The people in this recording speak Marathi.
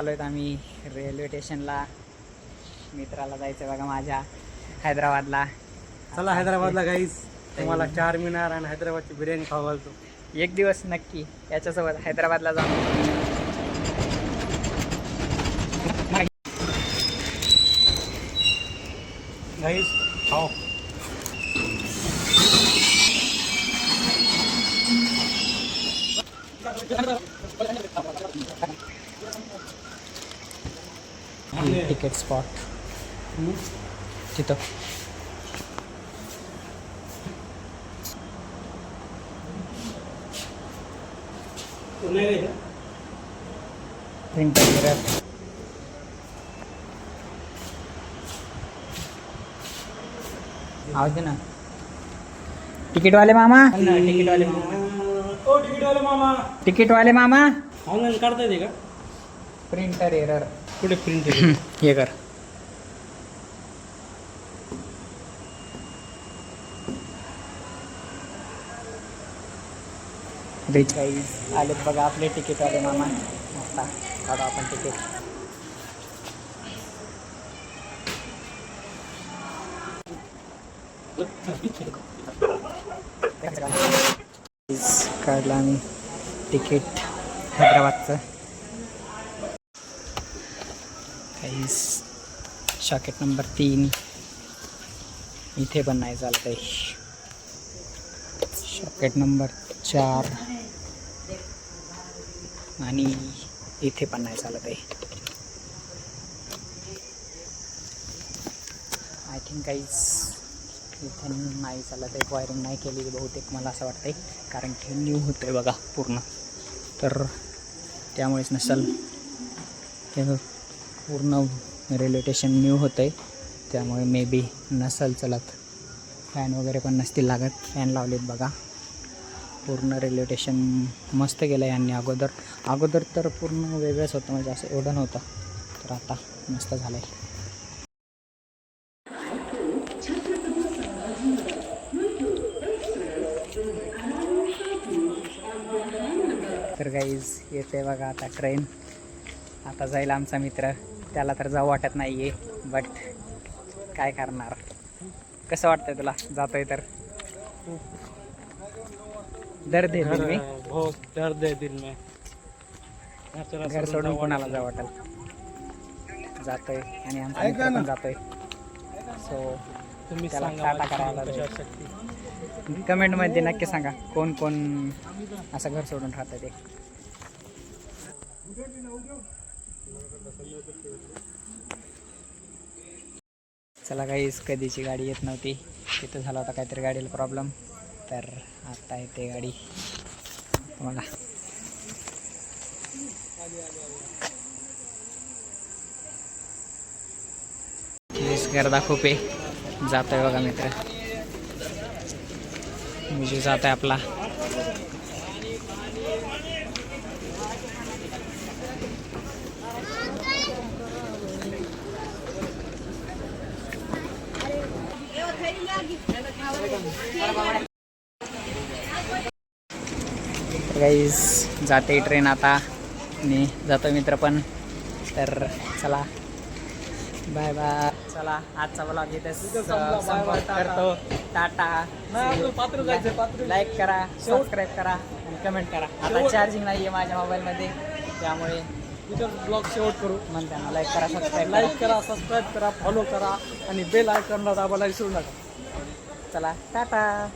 आलो आहेत आम्ही रेल्वे स्टेशनला. मित्राला जायचं बघा माझ्या हैदराबादला. चला हैदराबादला गाईस, तुम्हाला चार मिनार आणि हैदराबादची बिर्याणी खाऊ घालतो. एक दिवस नक्की याच्यासोबत हैदराबादला जाऊ. गाईस खाओ. तिकीट स्पॉट तिथं. प्रिंटर आवाज दे ना. तिकीटवाले मामा, तिकीटवाले मामा, ओ तिकीटवाले मामा, तिकीटवाले मामा. ऑनलाईन काढता येते का? Printer error. कुठे प्रिंट हे कर. रिच गाईज आलेत बघा आपले तिकीटवाले मामा. आता काढू आपण तिकीट. काढलं आम्ही तिकीट हैदराबादचं. काहीच शॉकेट नंबर 3 इथे पण नाही चालत आहे. शॉकेट नंबर 4 आणि इथे पण नाही चालत आहे. आय थिंक काहीच इथे नाही चालत आहे. वायरिंग नाही केलेली बहुतेक मला असं वाटतं आहे, कारण की न्यू होतं आहे बघा पूर्ण, तर त्यामुळेच नसेल. ते पूर्ण रेल्वे स्टेशन न्यू होतं आहे त्यामुळे मे बी नसेल चलत. फॅन वगैरे पण नसतील लागत. फॅन लावलेत बघा. पूर्ण रेल्वे स्टेशन मस्त गेलं आहे यांनी. अगोदर तर पूर्ण वेगळंच होतं, म्हणजे असं एवढं नव्हतं, तर आता मस्त झालं आहे. तर गाईज येते बघा आता ट्रेन. आता जाईल आमचा मित्र. त्याला तर जाऊ वाटत नाही आहे, बट काय करणार. कसं वाटतंय तुला जातोय तर? दर्द आहे दिल में, बहुत दर्द है दिल में. घर सोडून कोणाला जाऊ वाटेल. जातोय आणि आमचा मित्र पण जातोय. सो तुम्ही त्याला सांगा टाटा करायला कमेंटमध्ये नक्की सांगा कोण कोण असं घर सोडून राहतं ते. चला गाईस, कधीची गाडी येत नव्हती. तिथं झाला होता काहीतरी गाडीला प्रॉब्लेम, तर आता येते गाडी बघा. गर्दा खूप आहे. जातोय बघा मित्र. मुझे जात आहे आपला. गाईज जाते ट्रेन आता आणि जातो मित्र पण. तर चला बाय बाय. चला आजचा ब्लॉग इथे संपत करतो. टाटा. लाईक करा, सबस्क्राईब करा आणि कमेंट करा. आता चार्जिंग नाही आहे माझ्या मोबाईलमध्ये, त्यामुळे ब्लॉग शेवट करू. म्हणते ना लाईक करा, सबस्क्राईब करा, फॉलो करा आणि बेल आयकॉनला दाबायला विसरू नका. चला टाटा.